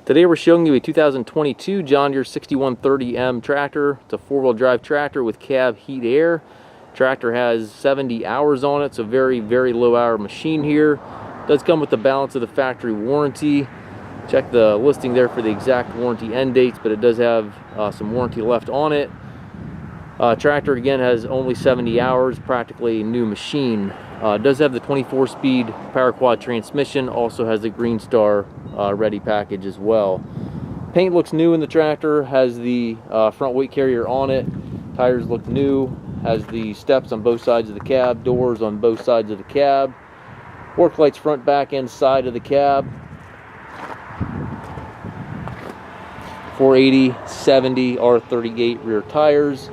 Today we're showing you a 2022 John Deere 6130M tractor. It's a four-wheel drive tractor with cab heat air. Tractor has 70 hours on it, so very low hour machine here. Does come with the balance of the factory warranty. Check the listing there for the exact warranty end dates, but it does have some warranty left on it. Tractor again has only 70 hours, practically a new machine. It does have the 24-speed power quad transmission, also has the GreenStar Ready package as well. Paint looks new in the tractor, has the front weight carrier on it. Tires look new, has the steps on both sides of the cab, doors on both sides of the cab. Work lights front, back, and side of the cab. 480, 70, R38 rear tires.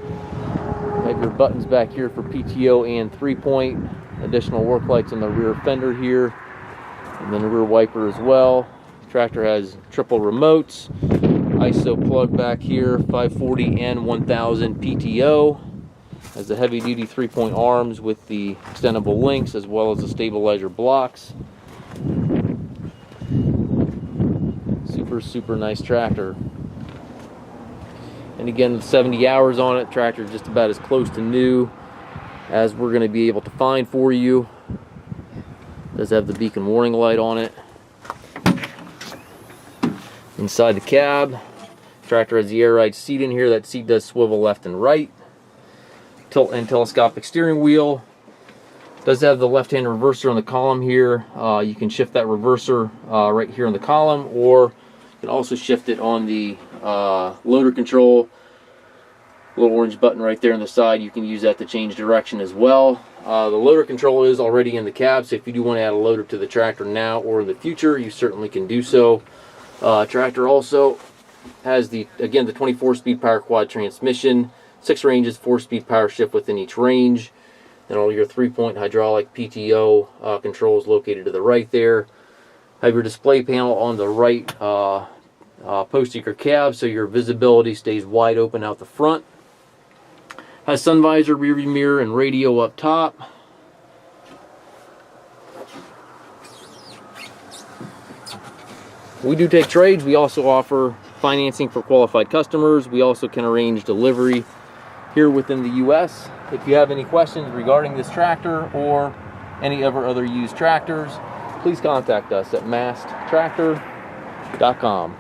Have your buttons back here for PTO and 3-point. Additional work lights on the rear fender here, and then a rear wiper as well. Tractor has triple remotes, ISO plug back here, 540 and 1000 PTO. Has the heavy duty 3-point arms with the extendable links as well as the stabilizer blocks. Super nice tractor. And again, with 70 hours on it, tractor just about as close to new as we're going to be able to find for you. Does have the beacon warning light on it. Inside the cab, tractor has the air ride seat in here. That seat does swivel left and right. Tilt and telescopic steering wheel. Does have the left-hand reverser on the column here. You can shift that reverser right here in the column, or you can also shift it on the loader control. Little orange button right there on the side. You can use that to change direction as well. The loader control is already in the cab, so if you do want to add a loader to the tractor now or in the future, you certainly can do so. Tractor also has the 24-speed power quad transmission, 6 ranges, 4-speed power shift within each range, and all your 3-point hydraulic PTO controls located to the right there. Have your display panel on the right post of your cab, so your visibility stays wide open out the front. Has sun visor, rear view mirror, and radio up top. We do take trades. We also offer financing for qualified customers. We also can arrange delivery here within the U.S. If you have any questions regarding this tractor or any of our other used tractors, please contact us at masttractor.com.